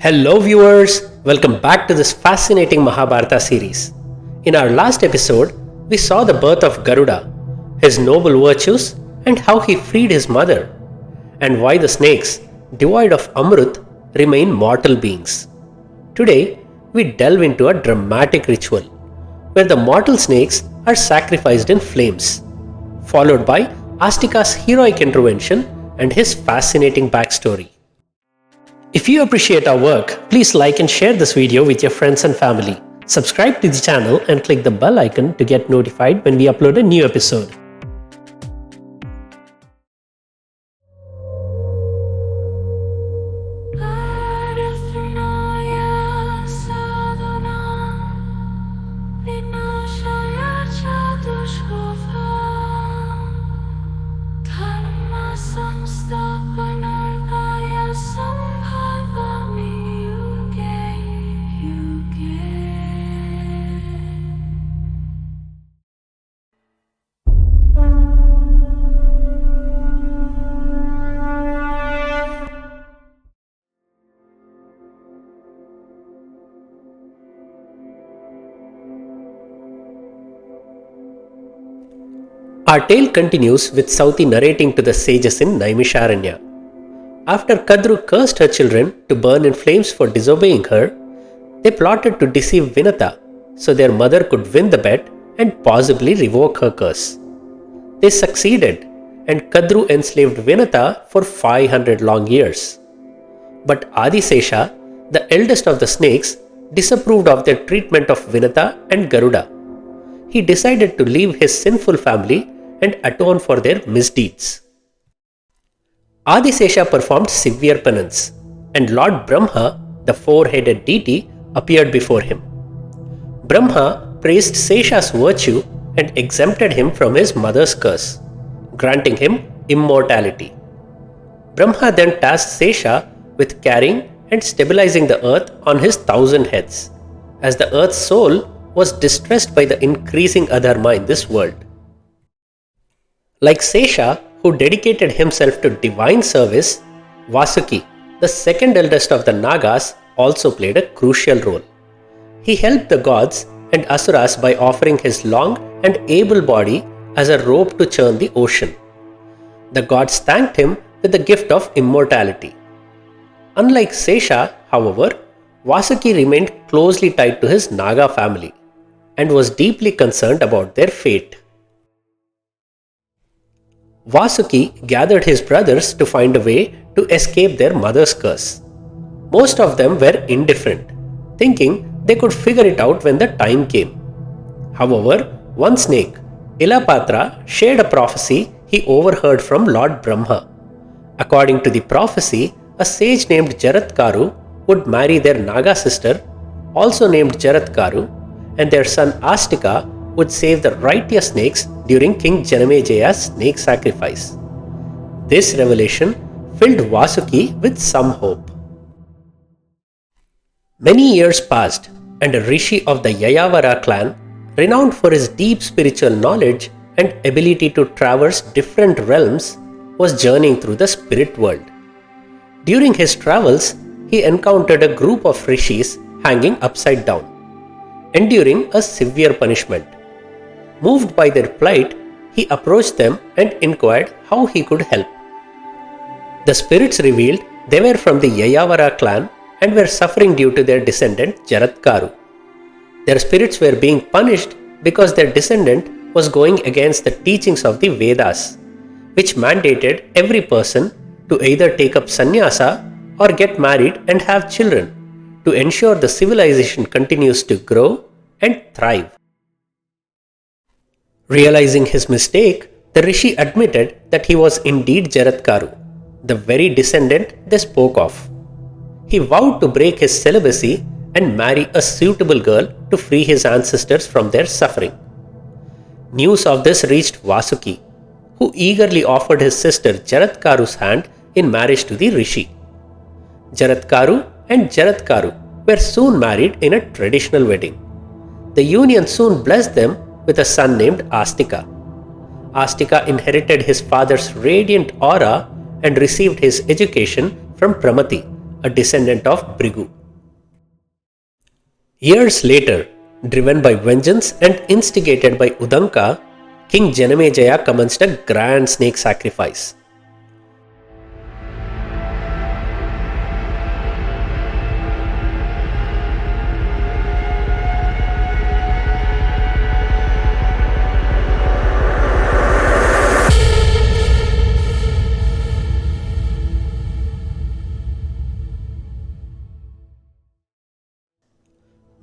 Hello, viewers! Welcome back to this fascinating Mahabharata series. In our last episode, we saw the birth of Garuda, his noble virtues, and how he freed his mother, and why the snakes, devoid of Amruth, remain mortal beings. Today, we delve into a dramatic ritual where the mortal snakes are sacrificed in flames, followed by Astika's heroic intervention and his fascinating backstory. If you appreciate our work, please like and share this video with your friends and family. Subscribe to the channel and click the bell icon to get notified when we upload a new episode. Our tale continues with Sauti narrating to the sages in Naimisharanya. After Kadru cursed her children to burn in flames for disobeying her, they plotted to deceive Vinata so their mother could win the bet and possibly revoke her curse. They succeeded, and Kadru enslaved Vinata for 500 long years. But Adhi Sesha, the eldest of the snakes, disapproved of their treatment of Vinata and Garuda. He decided to leave his sinful family and atone for their misdeeds. Adhi Sesha performed severe penance, and Lord Brahma, the four-headed deity, appeared before him. Brahma praised Sesha's virtue and exempted him from his mother's curse, granting him immortality. Brahma then tasked Sesha with carrying and stabilizing the earth on his 1,000 heads, as the earth's soul was distressed by the increasing adharma in this world. Like Sesha, who dedicated himself to divine service, Vasuki, the second eldest of the Nagas, also played a crucial role. He helped the gods and asuras by offering his long and able body as a rope to churn the ocean. The gods thanked him with the gift of immortality. Unlike Sesha, however, Vasuki remained closely tied to his Naga family and was deeply concerned about their fate. Vasuki gathered his brothers to find a way to escape their mother's curse. Most of them were indifferent, thinking they could figure it out when the time came. However, one snake, Ilapatra, shared a prophecy he overheard from Lord Brahma. According to the prophecy, a sage named Jaratkaru would marry their Naga sister, also named Jaratkaru, and their son Astika would save the righteous snakes during King Janamajaya's snake sacrifice. This revelation filled Vasuki with some hope. Many years passed, and a rishi of the Yayavara clan, renowned for his deep spiritual knowledge and ability to traverse different realms, was journeying through the spirit world. During his travels, he encountered a group of rishis hanging upside down, enduring a severe punishment. Moved by their plight, he approached them and inquired how he could help. The spirits revealed they were from the Yayavara clan and were suffering due to their descendant Jaratkaru. Their spirits were being punished because their descendant was going against the teachings of the Vedas, which mandated every person to either take up sannyasa or get married and have children to ensure the civilization continues to grow and thrive. Realizing his mistake, the rishi admitted that he was indeed Jaratkaru, the very descendant they spoke of. He vowed to break his celibacy and marry a suitable girl to free his ancestors from their suffering. News of this reached Vasuki, who eagerly offered his sister Jaratkaru's hand in marriage to the rishi. Jaratkaru and Jaratkaru were soon married in a traditional wedding. The union soon blessed them with a son named Astika. Astika inherited his father's radiant aura and received his education from Pramati, a descendant of Brigu. Years later, driven by vengeance and instigated by Udanka, King Janamejaya commenced a grand snake sacrifice.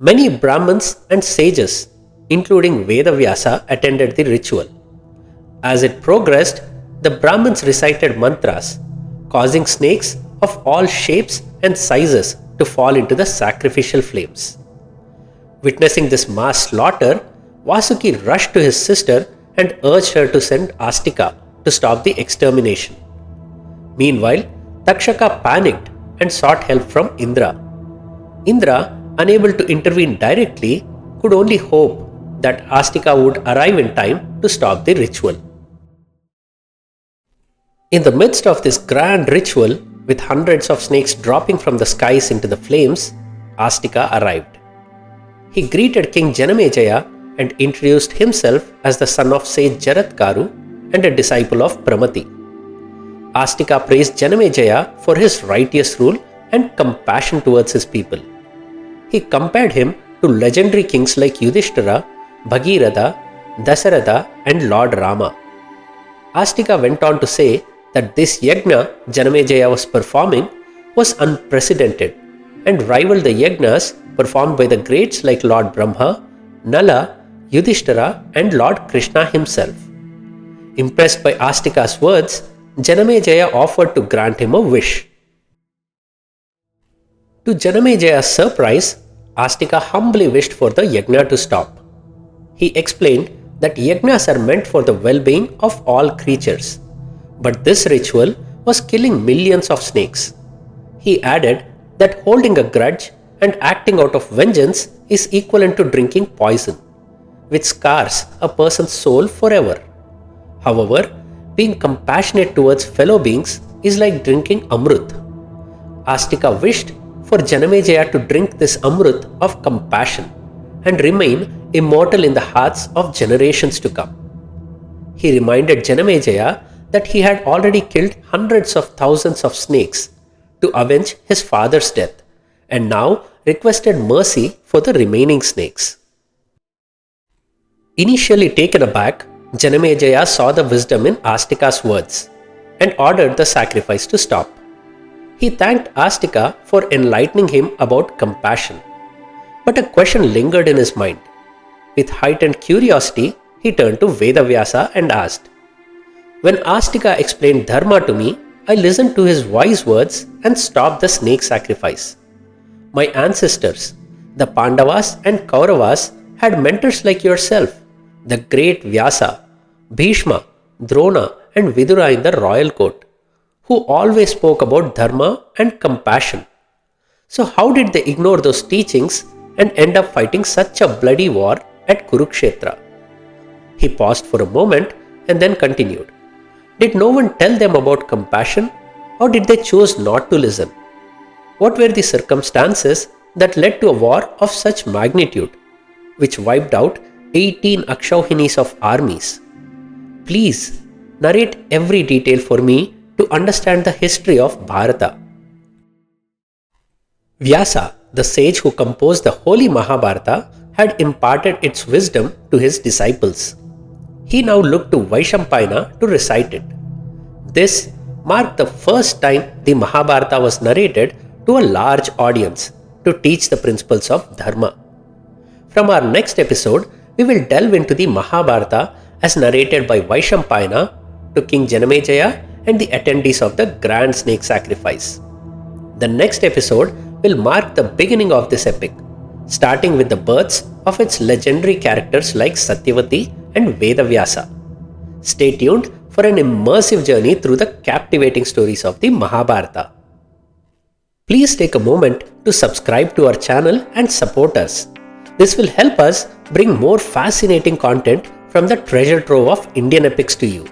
Many Brahmins and sages, including Veda Vyasa, attended the ritual. As it progressed, the Brahmins recited mantras, causing snakes of all shapes and sizes to fall into the sacrificial flames. Witnessing this mass slaughter, Vasuki rushed to his sister and urged her to send Astika to stop the extermination. Meanwhile, Takshaka panicked and sought help from Indra. Indra, unable to intervene directly, could only hope that Astika would arrive in time to stop the ritual. In the midst of this grand ritual, with hundreds of snakes dropping from the skies into the flames, Astika arrived. He greeted King Janamejaya and introduced himself as the son of sage Jaratkaru and a disciple of Pramati. Astika praised Janamejaya for his righteous rule and compassion towards his people. He compared him to legendary kings like Yudhishthira, Bhagiratha, Dasaratha and Lord Rama. Astika went on to say that this yajna Janamejaya was performing was unprecedented and rivaled the yajnas performed by the greats like Lord Brahma, Nala, Yudhishthira and Lord Krishna himself. Impressed by Astika's words, Janamejaya offered to grant him a wish. To Janamejaya's surprise, Astika humbly wished for the yajna to stop. He explained that yajnas are meant for the well-being of all creatures, but this ritual was killing millions of snakes. He added that holding a grudge and acting out of vengeance is equivalent to drinking poison, which scars a person's soul forever. However, being compassionate towards fellow beings is like drinking Amruth. Astika wished for Janamejaya to drink this Amruth of compassion and remain immortal in the hearts of generations to come. He reminded Janamejaya that he had already killed hundreds of thousands of snakes to avenge his father's death and now requested mercy for the remaining snakes. Initially taken aback, Janamejaya saw the wisdom in Astika's words and ordered the sacrifice to stop. He thanked Astika for enlightening him about compassion. But a question lingered in his mind. With heightened curiosity, he turned to Veda Vyasa and asked, "When Astika explained Dharma to me, I listened to his wise words and stopped the snake sacrifice. My ancestors, the Pandavas and Kauravas, had mentors like yourself, the great Vyasa, Bhishma, Drona and Vidura in the royal court, who always spoke about dharma and compassion. So how did they ignore those teachings and end up fighting such a bloody war at Kurukshetra?" He paused for a moment and then continued. Did no one tell them about compassion, or did they choose not to listen? What were the circumstances that led to a war of such magnitude, which wiped out 18 Akshauhinis of armies? Please narrate every detail for me to understand the history of Bharata. Vyasa, the sage who composed the holy Mahabharata, had imparted its wisdom to his disciples. He now looked to Vaishampayana to recite it. This marked the first time the Mahabharata was narrated to a large audience to teach the principles of Dharma. From our next episode, we will delve into the Mahabharata as narrated by Vaishampayana to King Janamejaya and the attendees of the grand snake sacrifice. The next episode will mark the beginning of this epic, starting with the births of its legendary characters like Satyavati and Veda Vyasa. Stay tuned for an immersive journey through the captivating stories of the Mahabharata. Please take a moment to subscribe to our channel and support us. This will help us bring more fascinating content from the treasure trove of Indian epics to you.